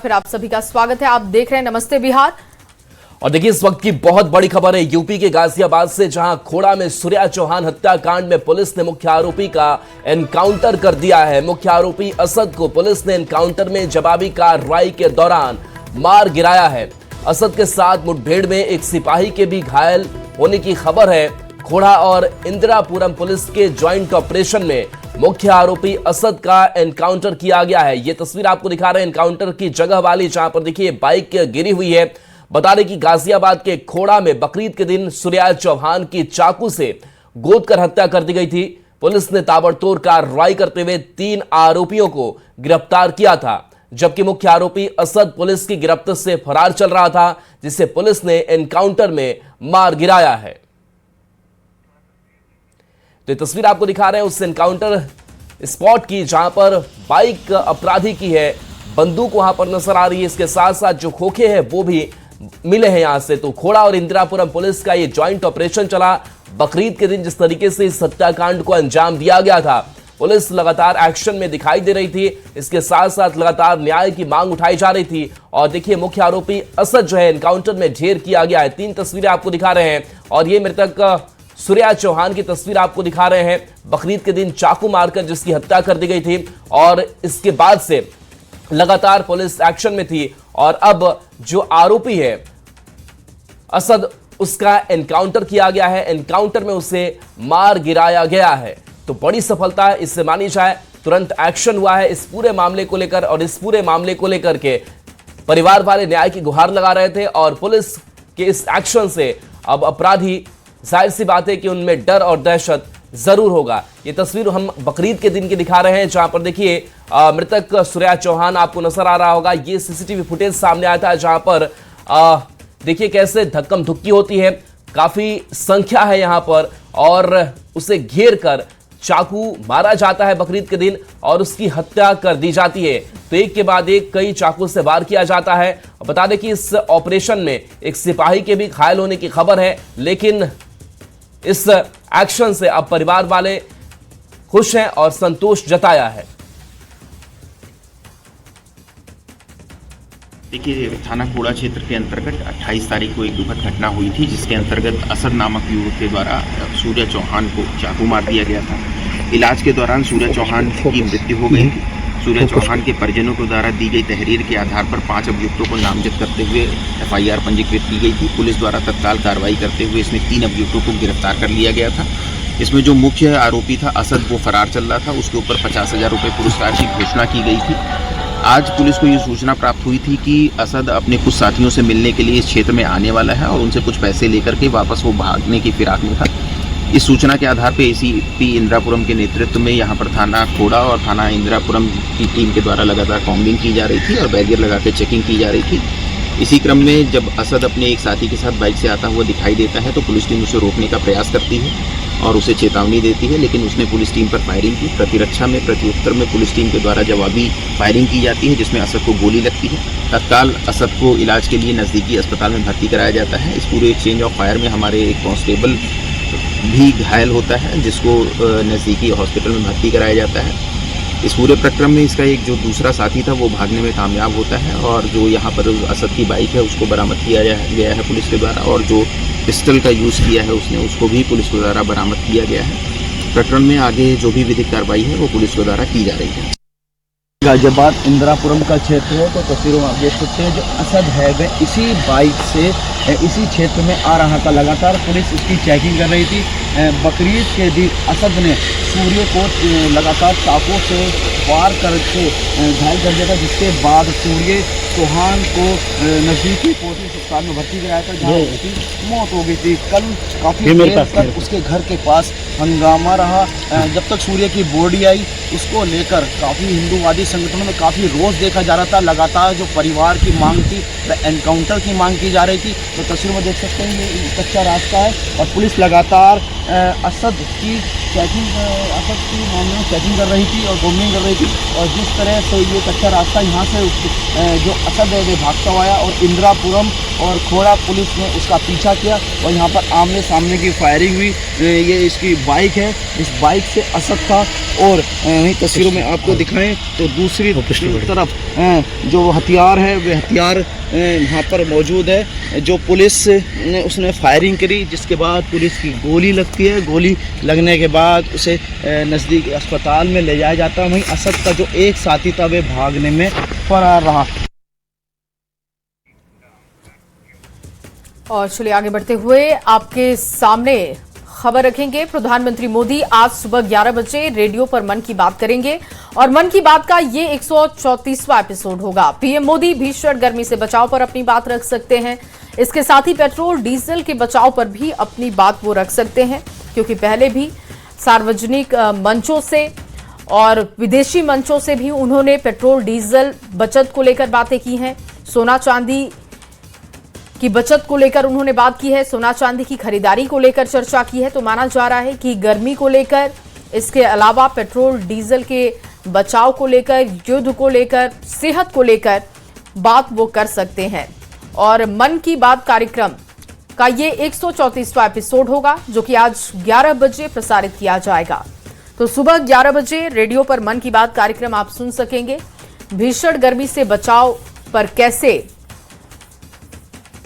फिर आप सभी का स्वागत है। आप देख रहे हैं नमस्ते बिहार। और देखिए इस वक्त की बहुत बड़ी खबर है यूपी के गाजियाबाद से, जहां खोड़ा में सूर्या चौहान हत्याकांड में पुलिस ने मुख्य आरोपी का एनकाउंटर कर दिया है। मुख्य आरोपी असद को पुलिस ने एनकाउंटर में जवाबी कार्रवाई के दौरान मार गिराया है। असद के साथ मुठभेड़ में एक सिपाही के भी घायल होने की खबर है। खोड़ा और इंदिरापुरम पुलिस के ज्वाइंट ऑपरेशन में मुख्य आरोपी असद का एनकाउंटर किया गया है। ये तस्वीर आपको दिखा रहे हैं एनकाउंटर की जगह वाली, जहां पर देखिए बाइक गिरी हुई है। बता दें कि गाजियाबाद के खोड़ा में बकरीद के दिन सूर्या चौहान की चाकू से गोद कर हत्या कर दी गई थी। पुलिस ने ताबड़तोड़ कार्रवाई करते हुए 3 आरोपियों को गिरफ्तार किया था, जबकि मुख्य आरोपी असद पुलिस की गिरफ्त से फरार चल रहा था, जिसे पुलिस ने एनकाउंटर में मार गिराया है। तो ये तस्वीर आपको दिखा रहे हैं उस एनकाउंटर स्पॉट की, जहां पर बाइक अपराधी की है, बंदूक वहां पर नजर आ रही है। इसके साथ साथ जो खोखे हैं वो भी मिले हैं यहां से। तो खोड़ा और इंदिरापुरम पुलिस का ये ज्वाइंट ऑपरेशन चला। बकरीद के दिन जिस तरीके से इस हत्याकांड को अंजाम दिया गया था, पुलिस लगातार एक्शन में दिखाई दे रही थी। इसके साथ साथ लगातार न्याय की मांग उठाई जा रही थी। और देखिए मुख्य आरोपी असद जो है एनकाउंटर में ढेर किया गया है। 3 तस्वीरें आपको दिखा रहे हैं और ये मृतक सूर्या चौहान की तस्वीर आपको दिखा रहे हैं। बकरीद के दिन चाकू मारकर जिसकी हत्या कर दी गई थी, और इसके बाद से लगातार पुलिस एक्शन में थी। और अब जो आरोपी है असद, उसका एनकाउंटर किया गया है। एनकाउंटर में उसे मार गिराया गया है। तो बड़ी सफलता है इससे मानी जाए। तुरंत एक्शन हुआ है इस पूरे मामले को लेकर, और इस पूरे मामले को लेकर के परिवार वाले न्याय की गुहार लगा रहे थे। और पुलिस के इस एक्शन से अब अपराधी, जाहिर सी बात है कि उनमें डर और दहशत जरूर होगा। ये तस्वीर हम बकरीद के दिन की दिखा रहे हैं, जहां पर देखिए मृतक सूर्या चौहान आपको नजर आ रहा होगा। ये सीसीटीवी फुटेज सामने आया था, जहां पर देखिए कैसे धक्कम धुक्की होती है। काफी संख्या है यहां पर, और उसे घेर कर चाकू मारा जाता है बकरीद के दिन, और उसकी हत्या कर दी जाती है। तो एक के बाद एक कई चाकू से वार किया जाता है। बता दें कि इस ऑपरेशन में एक सिपाही के भी घायल होने की खबर है, लेकिन इस एक्शन से अब परिवार वाले खुश हैं और संतोष जताया है। देखिए, थाना खोड़ा क्षेत्र के अंतर्गत 28 तारीख को एक दुखद घटना हुई थी, जिसके अंतर्गत असद नामक युवक के द्वारा सूर्या चौहान को चाकू मार दिया गया था। इलाज के दौरान सूर्या चौहान की मृत्यु हो गई थी। सूर्या चौहान के परिजनों के द्वारा दी गई तहरीर के आधार पर 5 अभियुक्तों को नामजद करते हुए FIR पंजीकृत की गई थी। पुलिस द्वारा तत्काल कार्रवाई करते हुए इसमें 3 अभियुक्तों को गिरफ्तार कर लिया गया था। इसमें जो मुख्य आरोपी था असद, वो फरार चल रहा था। उसके ऊपर 50,000 रुपये पुरस्कार की घोषणा की गई थी। आज पुलिस को ये सूचना प्राप्त हुई थी कि असद अपने कुछ साथियों से मिलने के लिए इस क्षेत्र में आने वाला है, और उनसे कुछ पैसे लेकर के वापस वो भागने की फिराक में था। इस सूचना के आधार पर ACP इंदिरापुरम के नेतृत्व में यहाँ पर थाना खोड़ा और थाना इंदिरापुरम की टीम के द्वारा लगातार कॉम्बिंग की जा रही थी और बैरियर लगा के चेकिंग की जा रही थी। इसी क्रम में जब असद अपने एक साथी के साथ बाइक से आता हुआ दिखाई देता है, तो पुलिस टीम उसे रोकने का प्रयास करती है और उसे चेतावनी देती है, लेकिन उसने पुलिस टीम पर फायरिंग की। प्रतिरक्षा में, प्रत्युत्तर में पुलिस टीम के द्वारा जवाबी फायरिंग की जाती है, जिसमें असद को गोली लगती है। तत्काल असद को इलाज के लिए नज़दीकी अस्पताल में भर्ती कराया जाता है। इस पूरे एक्सचेंज ऑफ फायर में हमारे एक कांस्टेबल भी घायल होता है, जिसको नज़दीकी हॉस्पिटल में भर्ती कराया जाता है। इस पूरे प्रक्रम में इसका एक जो दूसरा साथी था वो भागने में कामयाब होता है, और जो यहाँ पर असद की बाइक है उसको बरामद किया गया है पुलिस के द्वारा, और जो पिस्टल का यूज़ किया है उसने, उसको भी पुलिस के द्वारा बरामद किया गया है। प्रकरण में आगे जो भी विधिक कार्रवाई है वो पुलिस के द्वारा की जा रही है। गाजियाबाद इंदिरापुरम का क्षेत्र है। तो तस्वीरों में आप देख सकते हैं जो असद है वह इसी बाइक से इसी क्षेत्र में आ रहा था। लगातार पुलिस इसकी चेकिंग कर रही थी। बकरीद के दिन असद ने सूर्य को लगातार चाकू से वार करके घायल कर दिया था, जिसके बाद सूर्य चौहान को नज़दीकी कोचिंग अस्पताल में भर्ती कराया था, जहाँ उसकी मौत हो गई थी। कल काफ़ी देर तक उसके घर के पास हंगामा रहा। जब तक सूर्य की बॉडी आई, उसको लेकर काफ़ी हिंदूवादी संगठनों में काफ़ी रोष देखा जा रहा था। लगातार जो परिवार की मांग थी वह एनकाउंटर की मांग की जा रही थी। तो तस्वीर में देख सकते हैं ये कच्चा रास्ता है, और पुलिस लगातार असद की मामले में चेकिंग कर रही थी और कॉम्बिंग कर रही थी। और जिस तरह से ये कच्चा रास्ता यहाँ से जो असद है वे भागता हुआ आया और इंदिरापुरम और खोड़ा पुलिस ने उसका पीछा किया और यहाँ पर आमने सामने की फायरिंग हुई। ये इसकी बाइक है, इस बाइक से असद था और वहीं तस्वीरों में आपको दिखाएं तो दूसरी तरफ जो हथियार है वह हथियार यहाँ पर मौजूद है। जो पुलिस ने उसने फायरिंग करी, जिसके बाद पुलिस की गोली लगती है। गोली लगने के बाद उसे नज़दीक अस्पताल में ले जाया जाता है। वहीं असद का जो एक साथी था वह भागने में फरार रहा। और चलिए आगे बढ़ते हुए आपके सामने खबर रखेंगे। प्रधानमंत्री मोदी आज सुबह 11 बजे रेडियो पर मन की बात करेंगे और मन की बात का ये 134वां एपिसोड होगा। पीएम मोदी भीषण गर्मी से बचाव पर अपनी बात रख सकते हैं। इसके साथ ही पेट्रोल डीजल के बचाव पर भी अपनी बात वो रख सकते हैं, क्योंकि पहले भी सार्वजनिक मंचों से और विदेशी मंचों से भी उन्होंने पेट्रोल डीजल बचत को लेकर बातें की हैं। सोना चांदी की बचत को लेकर उन्होंने बात की है, सोना चांदी की खरीदारी को लेकर चर्चा की है। तो माना जा रहा है कि गर्मी को लेकर, इसके अलावा पेट्रोल डीजल के बचाव को लेकर, युद्ध को लेकर, सेहत को लेकर बात वो कर सकते हैं। और मन की बात कार्यक्रम का ये 134वां एपिसोड होगा, जो कि आज 11 बजे प्रसारित किया जाएगा। तो सुबह 11 बजे रेडियो पर मन की बात कार्यक्रम आप सुन सकेंगे। भीषण गर्मी से बचाव पर कैसे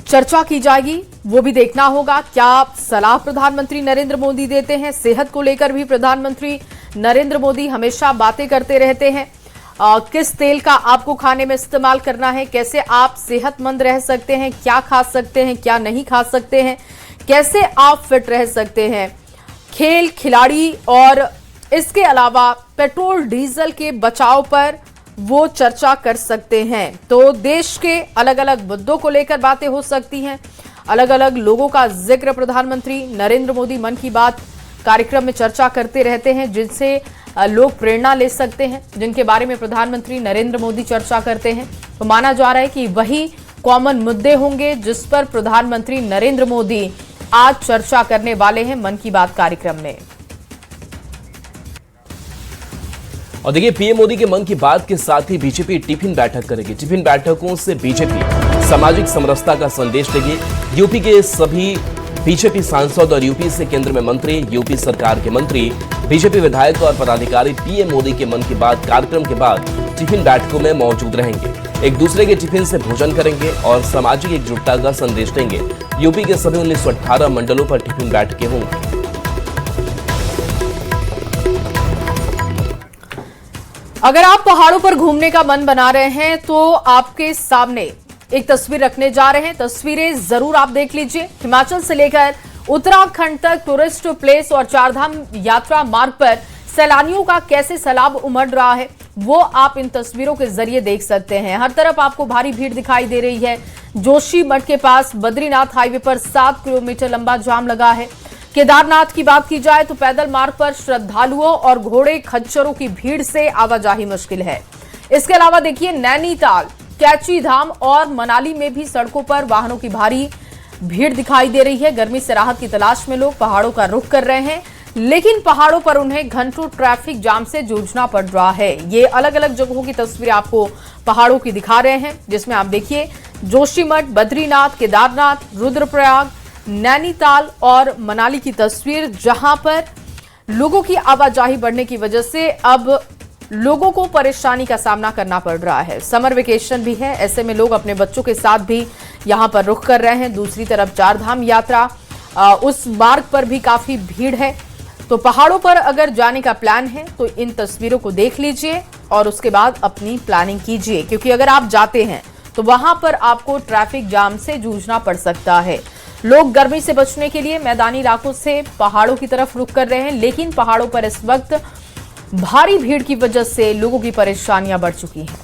चर्चा की जाएगी वो भी देखना होगा। क्या सलाह प्रधानमंत्री नरेंद्र मोदी देते हैं? सेहत को लेकर भी प्रधानमंत्री नरेंद्र मोदी हमेशा बातें करते रहते हैं। किस तेल का आपको खाने में इस्तेमाल करना है, कैसे आप सेहतमंद रह सकते हैं, क्या खा सकते हैं, क्या नहीं खा सकते हैं, कैसे आप फिट रह सकते हैं, खेल खिलाड़ी और इसके अलावा पेट्रोल डीजल के बचाव पर वो चर्चा कर सकते हैं। तो देश के अलग अलग मुद्दों को लेकर बातें हो सकती हैं। अलग अलग लोगों का जिक्र प्रधानमंत्री नरेंद्र मोदी मन की बात कार्यक्रम में चर्चा करते रहते हैं, जिनसे लोग प्रेरणा ले सकते हैं, जिनके बारे में प्रधानमंत्री नरेंद्र मोदी चर्चा करते हैं। तो माना जा रहा है कि वही कॉमन मुद्दे होंगे जिस पर प्रधानमंत्री नरेंद्र मोदी आज चर्चा करने वाले हैं मन की बात कार्यक्रम में। और देखिए, पीएम मोदी के मन की बात के साथ ही बीजेपी टिफिन बैठक करेगी। टिफिन बैठकों से बीजेपी सामाजिक समरसता का संदेश देगी। यूपी के सभी बीजेपी सांसद और यूपी से केंद्र में मंत्री, यूपी सरकार के मंत्री, बीजेपी विधायक और पदाधिकारी पीएम मोदी के मन की बात कार्यक्रम के बाद टिफिन बैठकों में मौजूद रहेंगे। एक दूसरे के टिफिन से भोजन करेंगे और सामाजिक एकजुटता का संदेश देंगे। यूपी के सभी 1918 मंडलों पर टिफिन बैठकें होंगी। अगर आप पहाड़ों पर घूमने का मन बना रहे हैं तो आपके सामने एक तस्वीर रखने जा रहे हैं। तस्वीरें जरूर आप देख लीजिए। हिमाचल से लेकर उत्तराखंड तक टूरिस्ट प्लेस और चारधाम यात्रा मार्ग पर सैलानियों का कैसे सैलाब उमड़ रहा है वो आप इन तस्वीरों के जरिए देख सकते हैं। हर तरफ आपको भारी भीड़ दिखाई दे रही है। जोशीमठ के पास बद्रीनाथ हाईवे पर 7 किलोमीटर लंबा जाम लगा है। केदारनाथ की बात की जाए तो पैदल मार्ग पर श्रद्धालुओं और घोड़े खच्चरों की भीड़ से आवाजाही मुश्किल है। इसके अलावा देखिए, नैनीताल, कैची धाम और मनाली में भी सड़कों पर वाहनों की भारी भीड़ दिखाई दे रही है। गर्मी से राहत की तलाश में लोग पहाड़ों का रुख कर रहे हैं, लेकिन पहाड़ों पर उन्हें घंटों ट्रैफिक जाम से जूझना पड़ रहा है। ये अलग अलग जगहों की तस्वीरें आपको पहाड़ों की दिखा रहे हैं, जिसमें आप देखिए जोशीमठ, बद्रीनाथ, केदारनाथ, रुद्रप्रयाग, नैनीताल और मनाली की तस्वीर, जहां पर लोगों की आवाजाही बढ़ने की वजह से अब लोगों को परेशानी का सामना करना पड़ रहा है। समर वेकेशन भी है, ऐसे में लोग अपने बच्चों के साथ भी यहां पर रुख कर रहे हैं। दूसरी तरफ चारधाम यात्रा, उस मार्ग पर भी काफी भीड़ है। तो पहाड़ों पर अगर जाने का प्लान है तो इन तस्वीरों को देख लीजिए और उसके बाद अपनी प्लानिंग कीजिए, क्योंकि अगर आप जाते हैं तो वहां पर आपको ट्रैफिक जाम से जूझना पड़ सकता है। लोग गर्मी से बचने के लिए मैदानी इलाकों से पहाड़ों की तरफ रुख कर रहे हैं, लेकिन पहाड़ों पर इस वक्त भारी भीड़ की वजह से लोगों की परेशानियां बढ़ चुकी हैं।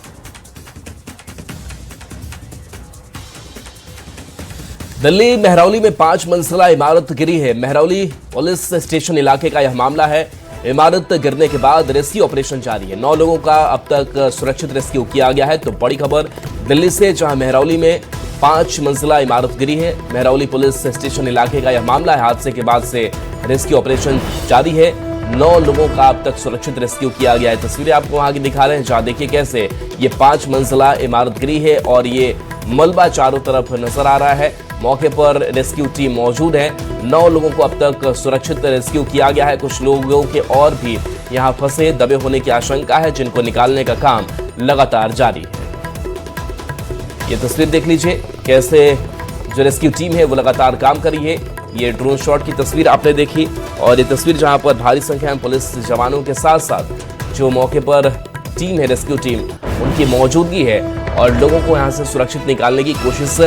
दिल्ली मेहरौली में 5 मंजिला इमारत गिरी है। मेहरौली पुलिस स्टेशन इलाके का यह मामला है। इमारत गिरने के बाद रेस्क्यू ऑपरेशन जारी है। 9 लोगों का अब तक सुरक्षित रेस्क्यू किया गया है। तो बड़ी खबर दिल्ली से, जहां मेहरौली में 5 मंजिला इमारत गिरी है। मेहरौली पुलिस स्टेशन इलाके का यह मामला है। हादसे के बाद से रेस्क्यू ऑपरेशन जारी है। 9 लोगों का अब तक सुरक्षित रेस्क्यू किया गया है। तस्वीरें आपको वहां की दिखा रहे हैं, जहां देखिए कैसे ये 5 मंजिला इमारत गिरी है और ये मलबा चारों तरफ नजर आ रहा है। मौके पर रेस्क्यू टीम मौजूद है। 9 लोगों को अब तक सुरक्षित रेस्क्यू किया गया है। कुछ लोगों के और भी यहां फंसे दबे होने की आशंका है, जिनको निकालने का काम लगातार जारी है। ये तस्वीर देख लीजिए, कैसे जो रेस्क्यू टीम है वो लगातार काम कर रही है। ये ड्रोन शॉट की तस्वीर आपने देखी, और ये तस्वीर जहां पर भारी संख्या में पुलिस जवानों के साथ साथ जो मौके पर टीम है, रेस्क्यू टीम, उनकी मौजूदगी है और लोगों को यहां से सुरक्षित निकालने की कोशिश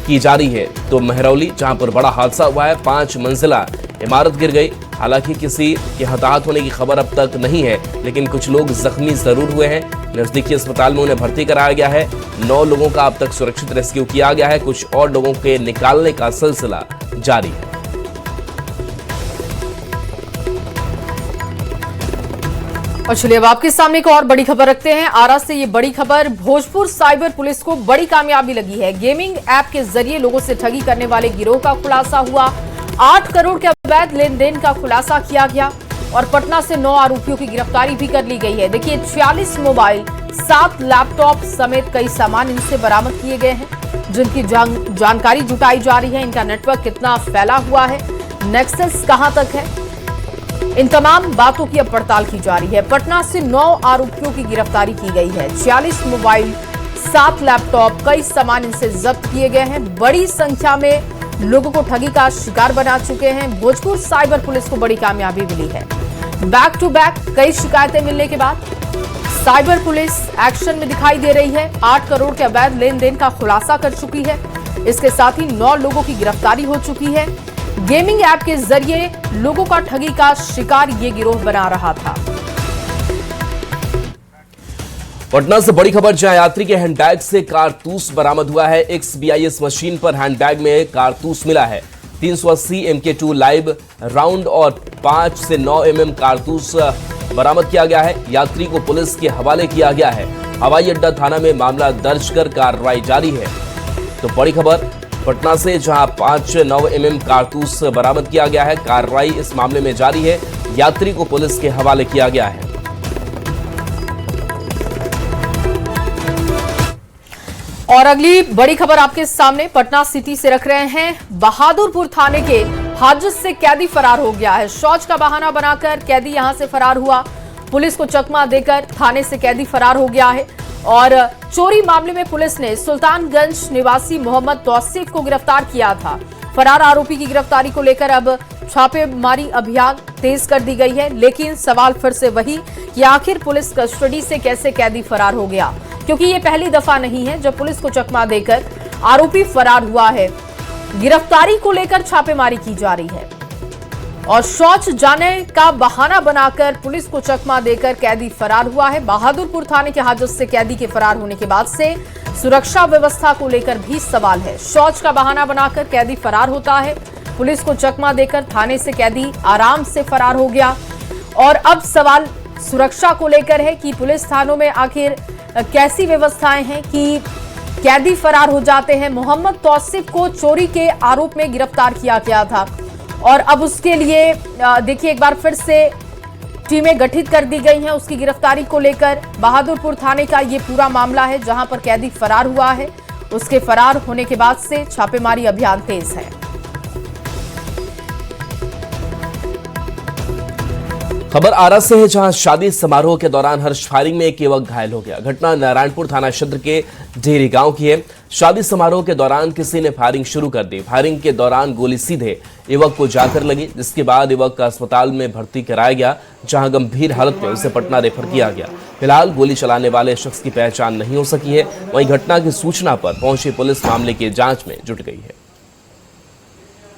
की जा रही है। तो महरौली जहां पर बड़ा हादसा हुआ है, 5 मंजिला इमारत गिर गई। हालांकि किसी के हताहत होने की खबर अब तक नहीं है, लेकिन कुछ लोग जख्मी जरूर हुए हैं। नजदीकी अस्पताल में उन्हें भर्ती कराया गया है। 9 लोगों का अब तक सुरक्षित रेस्क्यू किया गया है। कुछ और लोगों के निकालने का सिलसिला जारी है। और चलिए अब आपके सामने एक और बड़ी खबर रखते हैं। आरा से ये बड़ी खबर, भोजपुर साइबर पुलिस को बड़ी कामयाबी लगी है। गेमिंग ऐप के जरिए लोगों से ठगी करने वाले गिरोह का खुलासा हुआ। 8 करोड़ के अवैध लेन देन का खुलासा किया गया और पटना से 9 आरोपियों की गिरफ्तारी भी कर ली गई है। देखिए, 46 मोबाइल, 7 लैपटॉप समेत कई सामान इनसे बरामद किए गए हैं, जिनकी जानकारी जुटाई जा रही है। इनका नेटवर्क कितना फैला हुआ है, नेक्सस कहां तक है, इन तमाम बातों की अब पड़ताल की जा रही है। पटना से 9 आरोपियों की गिरफ्तारी की गई है। 46 मोबाइल, 7 लैपटॉप, कई सामान इनसे जब्त किए गए हैं। बड़ी संख्या में लोगों को ठगी का शिकार बना चुके हैं। भोजपुर साइबर पुलिस को बड़ी कामयाबी मिली है। बैक टू बैक कई शिकायतें मिलने के बाद साइबर पुलिस एक्शन में दिखाई दे रही है। 8 करोड़ के अवैध लेन देन का खुलासा कर चुकी है। इसके साथ ही 9 लोगों की गिरफ्तारी हो चुकी है। गेमिंग ऐप के जरिए लोगों का ठगी का शिकार ये गिरोह बना रहा था। पटना से बड़ी खबर, जहां यात्री के हैंडबैग से कारतूस बरामद हुआ है। XBIS मशीन पर हैंडबैग में कारतूस मिला है। 380 MK2 लाइव राउंड और 5 से 9 mm कारतूस बरामद किया गया है। यात्री को पुलिस के हवाले किया गया है। हवाई अड्डा थाना में मामला दर्ज कर कार्रवाई जारी है। तो बड़ी खबर पटना से, जहां 5-9 mm कारतूस बरामद किया गया है। कार्रवाई इस मामले में जारी है। यात्री को पुलिस के हवाले किया गया है। और अगली बड़ी खबर आपके सामने पटना सिटी से रख रहे हैं। बहादुरपुर थाने के हाजत से कैदी फरार हो गया है। शौच का बहाना बनाकर कैदी यहां से फरार हुआ। पुलिस को चकमा देकर थाने से कैदी फरार हो गया है। और चोरी मामले में पुलिस ने सुल्तानगंज निवासी मोहम्मद तौसीफ को गिरफ्तार किया था। फरार आरोपी की गिरफ्तारी को लेकर अब छापेमारी अभियान तेज कर दी गई है। लेकिन सवाल फिर से वही कि आखिर पुलिस कस्टडी से कैसे कैदी फरार हो गया, क्योंकि ये पहली दफा नहीं है जब पुलिस को चकमा देकर आरोपी फरार हुआ है। गिरफ्तारी को लेकर छापेमारी की जा रही है और शौच जाने का बहाना बनाकर पुलिस को चकमा देकर कैदी फरार हुआ है। बहादुरपुर थाने के हाजत से कैदी के फरार होने के बाद से सुरक्षा व्यवस्था को लेकर भी सवाल है। शौच का बहाना बनाकर कैदी फरार होता है, पुलिस को चकमा देकर थाने से कैदी आराम से फरार हो गया। और अब सवाल सुरक्षा को लेकर है कि पुलिस थानों में आखिर कैसी व्यवस्थाएं हैं कि कैदी फरार हो जाते हैं। मोहम्मद तौसीफ को चोरी के आरोप में गिरफ्तार किया गया था और अब उसके लिए देखिए एक बार फिर से टीमें गठित कर दी गई हैं उसकी गिरफ्तारी को लेकर। बहादुरपुर थाने का ये पूरा मामला है जहां पर कैदी फरार हुआ है। उसके फरार होने के बाद से छापेमारी अभियान तेज है। खबर आरा से है, जहां शादी समारोह के दौरान हर्ष फायरिंग में एक युवक घायल हो गया। घटना नारायणपुर थाना क्षेत्र के ढेरी गांव की है। शादी समारोह के दौरान किसी ने फायरिंग शुरू कर दी। फायरिंग के दौरान गोली सीधे युवक को जाकर लगी, जिसके बाद युवक का अस्पताल में भर्ती कराया गया, जहां गंभीर हालत में उसे पटना रेफर किया गया। फिलहाल गोली चलाने वाले शख्स की पहचान नहीं हो सकी है। वहीं घटना की सूचना पर पहुंची पुलिस मामले की जांच में जुट गई है।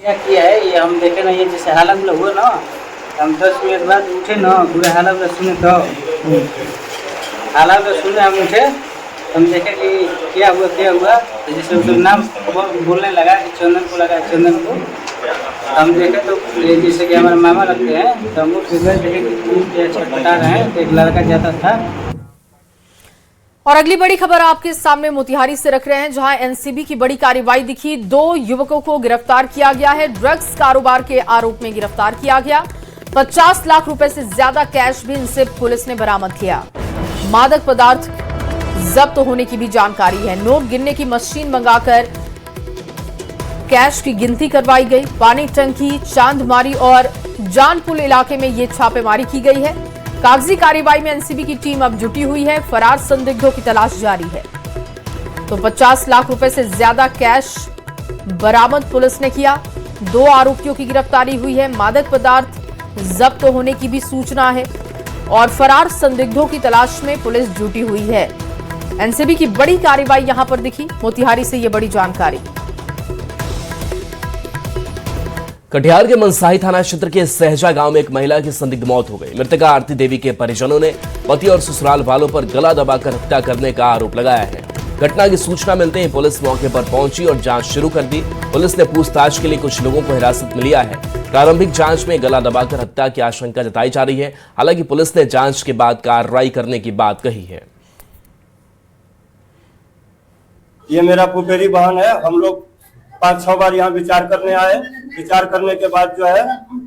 क्या किया है ये हम देखे ना, ये जैसे हालत में हुआ ना, हम 10 मिनट बाद उठे ना, पूरे हालत में सुने तो हालत में सुने हम उठे, हम देखे कि क्या हुआ तो जैसे उसका नाम बोलने लगा कि चंदन को लगा, चंदन को हम देखे तो जैसे कि हमारे मामा लगते हैं, तो हम लोग देखे कि छटपटा रहे हैं, तो एक लड़का जाता था। और अगली बड़ी खबर आपके सामने मोतिहारी से रख रहे हैं, जहां एनसीबी की बड़ी कार्रवाई दिखी। 2 युवकों को गिरफ्तार किया गया है। ड्रग्स कारोबार के आरोप में गिरफ्तार किया गया। 50 लाख रुपए से ज्यादा कैश भी इनसे पुलिस ने बरामद किया। मादक पदार्थ जब्त होने की भी जानकारी है। नोट गिनने की मशीन मंगाकर कैश की गिनती करवाई गई। पानी टंकी, चांदमारी और जानपुल इलाके में ये छापेमारी की गई है। कागजी कार्रवाई में एनसीबी की टीम अब जुटी हुई है। फरार संदिग्धों की तलाश जारी है। तो 50 लाख रुपए से ज्यादा कैश बरामद पुलिस ने किया। 2 आरोपियों की गिरफ्तारी हुई है। मादक पदार्थ जब्त होने की भी सूचना है और फरार संदिग्धों की तलाश में पुलिस जुटी हुई है। एनसीबी की बड़ी कार्रवाई यहां पर दिखी। मोतिहारी से ये बड़ी जानकारी। कटिहार के मनसाही थाना क्षेत्र के सहजा गांव में एक महिला की संदिग्ध मौत हो गई। मृतका आरती देवी के परिजनों ने पति और ससुराल वालों पर गला दबाकर हत्या करने का आरोप लगाया है। घटना की सूचना मिलते ही पुलिस मौके पर पहुंची और जांच शुरू कर दी। पुलिस ने पूछताछ के लिए कुछ लोगों को हिरासत में लिया है। प्रारंभिक जांच में गला दबाकर हत्या की आशंका जताई जा रही है। हालांकि पुलिस ने जांच के बाद कार्रवाई करने की बात कही है। ये मेरा पुपेरी बहन है। हम लोग 5-6 बार यहाँ विचार करने आए। विचार करने के बाद जो है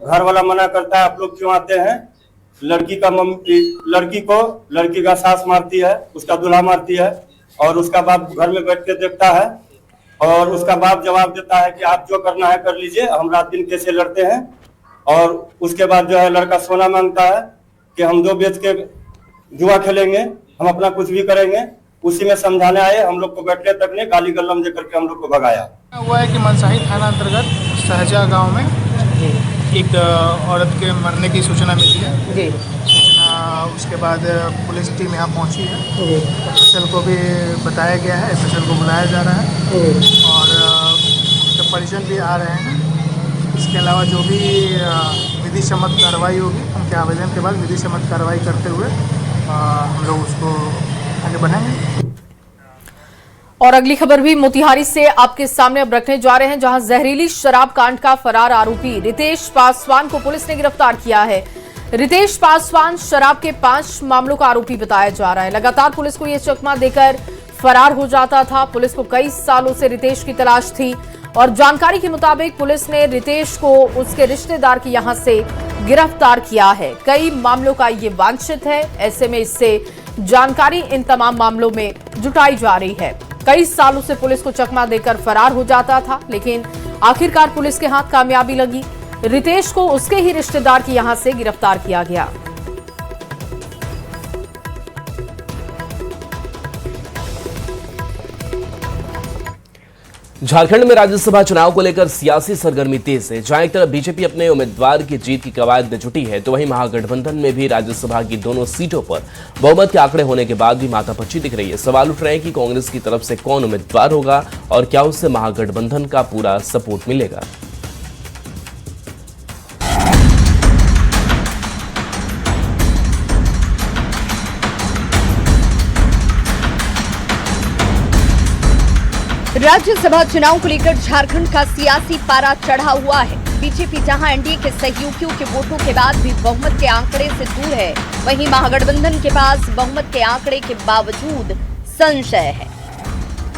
घर वाला मना करता है, आप लोग क्यों आते हैं। लड़की का सास मारती है, उसका दूल्हा मारती है और उसका बाप घर में बैठ के देखता है और उसका बाप जवाब देता है कि आप जो करना है कर लीजिए, हम रात दिन कैसे लड़ते हैं। और उसके बाद जो है लड़का सोना मांगता है कि हम 2 बेच के जुआ खेलेंगे, हम अपना कुछ भी करेंगे। उसी में समझाने आए, हम लोग को बैठने तक ने गाली गलम दे करके हम लोग को भगाया। हुआ है कि मनसाही थाना अंतर्गत सहजा गांव में एक औरत के मरने की सूचना मिली है। सूचना उसके बाद पुलिस टीम यहाँ पहुंची है। एफएसएल को भी बताया गया है, एफएसएल को बुलाया जा रहा है और उनके परिजन भी आ रहे हैं। इसके अलावा जो भी विधि सम्मत कार्रवाई होगी, उनके आवेदन के बाद विधि सम्मत कार्रवाई करते हुए हम लोग उसको आगे बढ़ाएंगे। और अगली खबर भी मोतिहारी से आपके सामने अब रखने जा रहे हैं, जहां जहरीली शराब कांड का फरार आरोपी रितेश पासवान को पुलिस ने गिरफ्तार किया है। रितेश पासवान शराब के 5 मामलों का आरोपी बताया जा रहा है। लगातार पुलिस को यह चकमा देकर फरार हो जाता था। पुलिस को कई सालों से रितेश की तलाश थी और जानकारी के मुताबिक पुलिस ने रितेश को उसके रिश्तेदार के यहां से गिरफ्तार किया है। कई मामलों का ये वांछित है। ऐसे में इससे जानकारी इन तमाम मामलों में जुटाई जा रही है। कई सालों से पुलिस को चकमा देकर फरार हो जाता था, लेकिन आखिरकार पुलिस के हाथ कामयाबी लगी। रितेश को उसके ही रिश्तेदार के यहां से गिरफ्तार किया गया। झारखंड में राज्यसभा चुनाव को लेकर सियासी सरगर्मी तेज है। जहां एक तरफ बीजेपी अपने उम्मीदवार की जीत की कवायद में जुटी है, तो वहीं महागठबंधन में भी राज्यसभा की दोनों सीटों पर बहुमत के आंकड़े होने के बाद भी माथापच्ची दिख रही है। सवाल उठ रहे हैं कि कांग्रेस की तरफ से कौन उम्मीदवार होगा और क्या उससे महागठबंधन का पूरा सपोर्ट मिलेगा। राज्यसभा चुनाव को लेकर झारखंड का सियासी पारा चढ़ा हुआ है। बीजेपी जहां एनडीए के सहयोगियों के वोटों के बाद भी बहुमत के आंकड़े से दूर है, वहीं महागठबंधन के पास बहुमत के आंकड़े के बावजूद संशय है।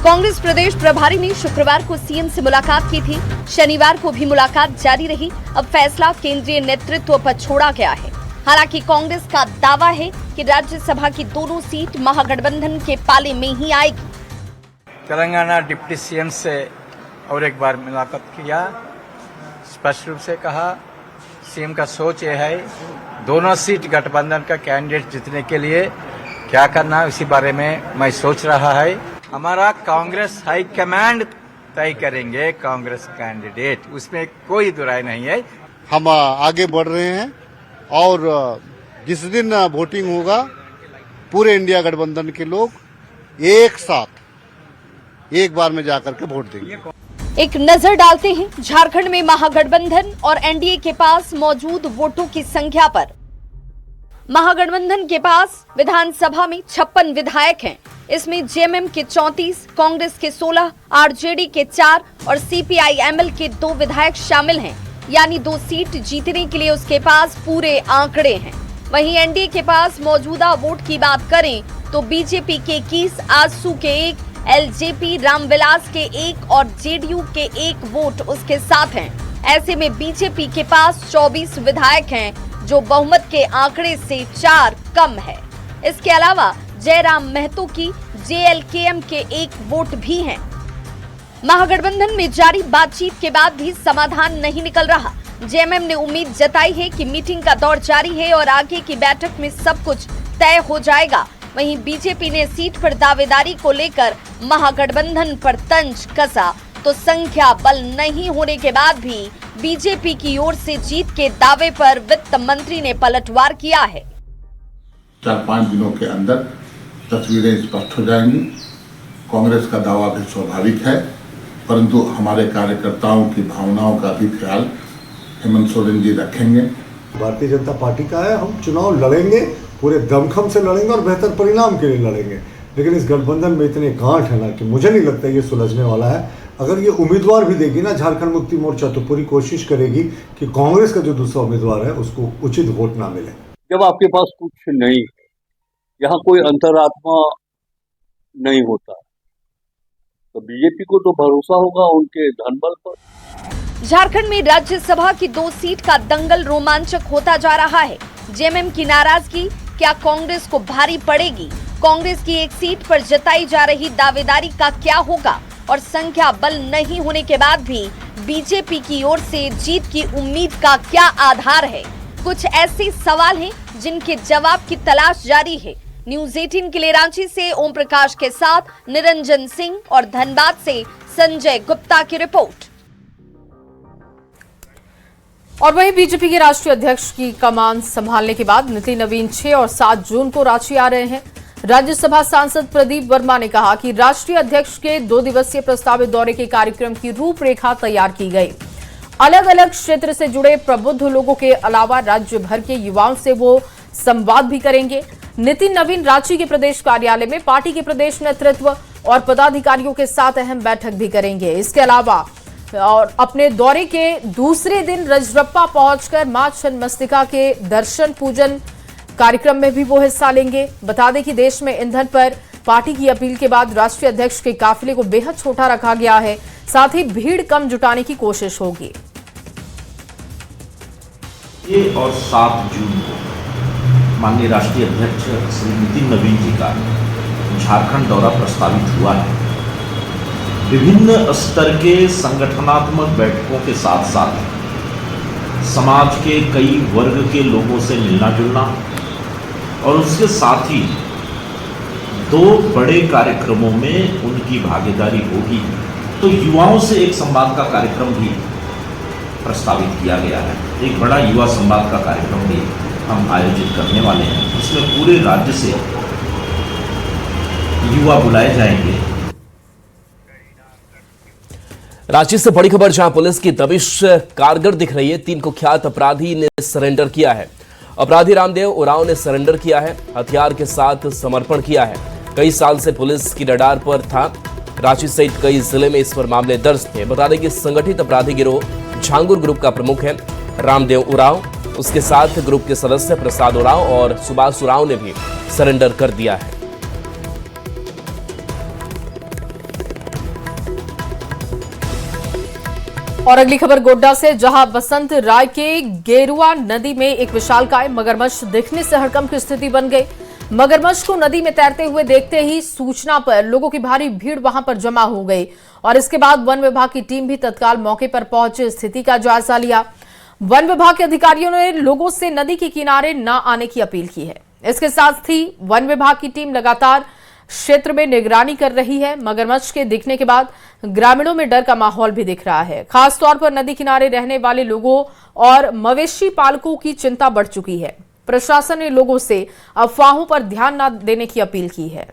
कांग्रेस प्रदेश प्रभारी ने शुक्रवार को सीएम से मुलाकात की थी। शनिवार को भी मुलाकात जारी रही। अब फैसला केंद्रीय नेतृत्व पर छोड़ा गया है। हालांकि कांग्रेस का दावा है कि राज्यसभा की दोनों सीट महागठबंधन के पाले में ही आएगी। तेलंगाना डिप्टी सीएम से और एक बार मुलाकात किया। स्पष्ट रूप से कहा सीएम का सोच ये है दोनों सीट गठबंधन का कैंडिडेट जीतने के लिए क्या करना, इसी बारे में मैं सोच रहा है। हमारा कांग्रेस हाईकमांड तय करेंगे कांग्रेस कैंडिडेट, उसमें कोई दुराई नहीं है। हम आगे बढ़ रहे हैं और जिस दिन वोटिंग होगा पूरे इंडिया गठबंधन के लोग एक साथ एक बार में जाकर के वोट देंगे। एक नजर डालते हैं झारखंड में महागठबंधन और एनडीए के पास मौजूद वोटों की संख्या पर। महागठबंधन के पास विधानसभा में 56 विधायक हैं। इसमें जेएमएम के 34, कांग्रेस के 16, आरजेडी के 4 और सीपीआई-एमएल के 2 विधायक शामिल हैं। यानी 2 सीट जीतने के लिए उसके पास पूरे आंकड़े हैं। वहीं एनडीए के पास मौजूदा वोट की बात करें तो बीजेपी के 21, आजसू के 1, एलजेपी रामविलास के 1 और जेडीयू के 1 वोट उसके साथ हैं। ऐसे में बीजेपी के पास 24 विधायक हैं, जो बहुमत के आंकड़े से 4 कम है। इसके अलावा जयराम महतो की JLKM के 1 वोट भी हैं। महागठबंधन में जारी बातचीत के बाद भी समाधान नहीं निकल रहा। JMM ने उम्मीद जताई है कि मीटिंग का दौर जारी है और आगे की बैठक में सब कुछ तय हो जाएगा। वहीं बीजेपी ने सीट पर दावेदारी को लेकर महागठबंधन पर तंज कसा, तो संख्या बल नहीं होने के बाद भी बीजेपी की ओर से जीत के दावे पर वित्त मंत्री ने पलटवार किया है। 4-5 दिनों के अंदर तस्वीरें स्पष्ट हो जाएंगी। कांग्रेस का दावा भी स्वाभाविक है, परंतु हमारे कार्यकर्ताओं की भावनाओं का भी ख्याल हेमंत सोरेन जी रखेंगे। भारतीय जनता पार्टी का है, हम चुनाव लड़ेंगे, पूरे दमखम से लड़ेंगे और बेहतर परिणाम के लिए लड़ेंगे। लेकिन इस गठबंधन में इतने गांठ है ना कि मुझे नहीं लगता ये सुलझने वाला है। अगर ये उम्मीदवार भी देगी ना झारखंड मुक्ति मोर्चा, तो पूरी कोशिश करेगी कि कांग्रेस का जो दूसरा उम्मीदवार है उसको उचित वोट ना मिले। जब आपके पास कुछ नहीं, यहाँ कोई अंतरात्मा नहीं होता, तो बीजेपी को तो भरोसा होगा उनके धनबल पर। झारखंड में राज्यसभा की 2 सीट का दंगल रोमांचक होता जा रहा है। JMM की नाराजगी क्या कांग्रेस को भारी पड़ेगी? कांग्रेस की 1 सीट पर जताई जा रही दावेदारी का क्या होगा? और संख्या बल नहीं होने के बाद भी बीजेपी की ओर से जीत की उम्मीद का क्या आधार है? कुछ ऐसे सवाल हैं जिनके जवाब की तलाश जारी है। न्यूज़ 18 के लिए रांची से ओम प्रकाश के साथ निरंजन सिंह और धनबाद से संजय गुप्ता की रिपोर्ट। और वहीं बीजेपी के राष्ट्रीय अध्यक्ष की कमान संभालने के बाद नितिन नवीन 6 और 7 जून को रांची आ रहे हैं। राज्यसभा सांसद प्रदीप वर्मा ने कहा कि राष्ट्रीय अध्यक्ष के 2 दिवसीय प्रस्तावित दौरे के कार्यक्रम की रूपरेखा तैयार की गई। अलग अलग क्षेत्र से जुड़े प्रबुद्ध लोगों के अलावा राज्य भर के युवाओं से वो संवाद भी करेंगे। नितिन नवीन रांची के प्रदेश कार्यालय में पार्टी के प्रदेश नेतृत्व और पदाधिकारियों के साथ अहम बैठक भी करेंगे। इसके अलावा और अपने दौरे के दूसरे दिन रजरप्पा पहुंचकर मां छिन्नमस्तिका के दर्शन पूजन कार्यक्रम में भी वो हिस्सा लेंगे। बता दें कि देश में ईंधन पर पार्टी की अपील के बाद राष्ट्रीय अध्यक्ष के काफिले को बेहद छोटा रखा गया है, साथ ही भीड़ कम जुटाने की कोशिश होगी। ये और 7 जून को माननीय राष्ट्रीय अध्यक्ष श्री नितिन नवीन जी का झारखंड दौरा प्रस्तावित हुआ है। विभिन्न स्तर के संगठनात्मक बैठकों के साथ साथ समाज के कई वर्ग के लोगों से मिलना जुलना और उसके साथ ही 2 बड़े कार्यक्रमों में उनकी भागीदारी होगी। तो युवाओं से एक संवाद का कार्यक्रम भी प्रस्तावित किया गया है। एक बड़ा युवा संवाद का कार्यक्रम भी हम आयोजित करने वाले हैं। इसमें पूरे राज्य से युवा बुलाए जाएंगे। रांची से बड़ी खबर, जहां पुलिस की दबिश कारगर दिख रही है। 3 कुख्यात अपराधी ने सरेंडर किया है। अपराधी रामदेव उरांव ने सरेंडर किया है, हथियार के साथ समर्पण किया है। कई साल से पुलिस की रडार पर था। रांची सहित कई जिले में इस पर मामले दर्ज थे। बता दें कि संगठित अपराधी गिरोह झांगुर ग्रुप का प्रमुख है रामदेव उरांव। उसके साथ ग्रुप के सदस्य प्रसाद उरांव और सुभाष उरांव ने भी सरेंडर कर दिया है। और अगली खबर गोड्डा से, जहां बसंत राय के गेरुआ नदी में एक विशालकाय मगरमच्छ दिखने से हड़कंप की स्थिति बन गई। मगरमच्छ को नदी में तैरते हुए देखते ही सूचना पर लोगों की भारी भीड़ वहां पर जमा हो गई और इसके बाद वन विभाग की टीम भी तत्काल मौके पर पहुंचे स्थिति का जायजा लिया। वन विभाग के अधिकारियों ने लोगों से नदी के किनारे न आने की अपील की है। इसके साथ ही वन विभाग की टीम लगातार क्षेत्र में निगरानी कर रही है। मगरमच्छ के दिखने के बाद ग्रामीणों में डर का माहौल भी दिख रहा है। खासतौर पर नदी किनारे रहने वाले लोगों और मवेशी पालकों की चिंता बढ़ चुकी है। प्रशासन ने लोगों से अफवाहों पर ध्यान न देने की अपील की है।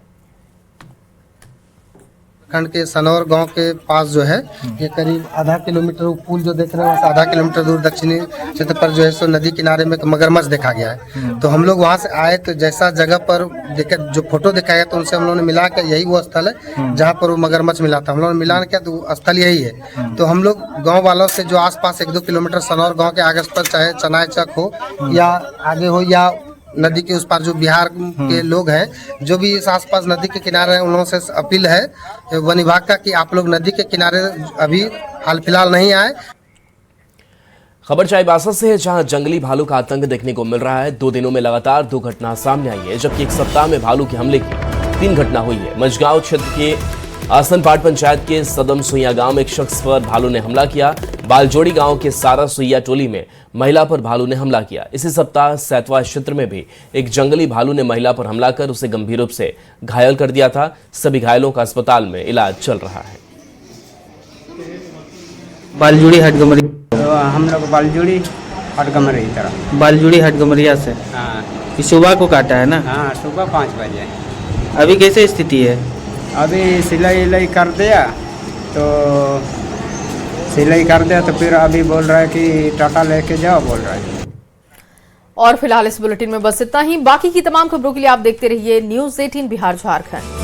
खंड के सनौर गांव के पास जो है ये करीब आधा किलोमीटर पुल जो देख रहे हैं वहाँ से आधा किलोमीटर दूर दक्षिणी क्षेत्र पर जो है सो नदी किनारे में मगरमच्छ देखा गया है। तो हम लोग वहाँ से आए तो जैसा जगह पर देखे जो फोटो दिखाया गया तो उनसे हम लोगों ने मिला कि यही वो स्थल है जहाँ पर वो मगरमच्छ मिला था। हम लोगों ने मिलान किया तो स्थल यही है। तो हम लोग गाँव वालों से जो आसपास 1-2 किलोमीटर सनौर गाँव के आगे पर चाहे चनाई चक हो या आगे हो या नदी के उस पार जो बिहार के लोग हैं जो भी इस आसपास नदी के किनारे हैं उन लोगों से अपील है वन विभाग का कि आप लोग नदी के किनारे अभी हाल फिलहाल नहीं आए। खबर चाईबासा से है, जहां जंगली भालू का आतंक देखने को मिल रहा है। 2 दिनों में लगातार 2 घटना सामने आई है, जबकि एक सप्ताह में भालू के हमले की 3 घटना हुई है। मझगांव क्षेत्र के आसनपाट पंचायत के सदम सुइया गांव में एक शख्स पर भालू ने हमला किया। बालजोड़ी गांव के सारा सुइया टोली में महिला पर भालू ने हमला किया। इसी सप्ताह सैतवा क्षेत्र में भी एक जंगली भालू ने महिला पर हमला कर उसे गंभीर रूप से घायल कर दिया था। सभी घायलों का अस्पताल में इलाज चल रहा है। बालजोड़ी हटगमरी, हम लोग बालजोड़ी हटगमरी तरफ, बालजोड़ी हटगमरिया से। हाँ, सुबह को काटा है ना? हाँ, सुबह 5 बजे। अभी कैसे स्थिति है? अभी सिलाई कर दिया, तो सिलाई कर दिया तो फिर अभी बोल रहा है कि टाटा लेके जाओ बोल रहा है। और फिलहाल इस बुलेटिन में बस इतना ही। बाकी की तमाम खबरों के लिए आप देखते रहिए न्यूज़ 18 बिहार झारखंड।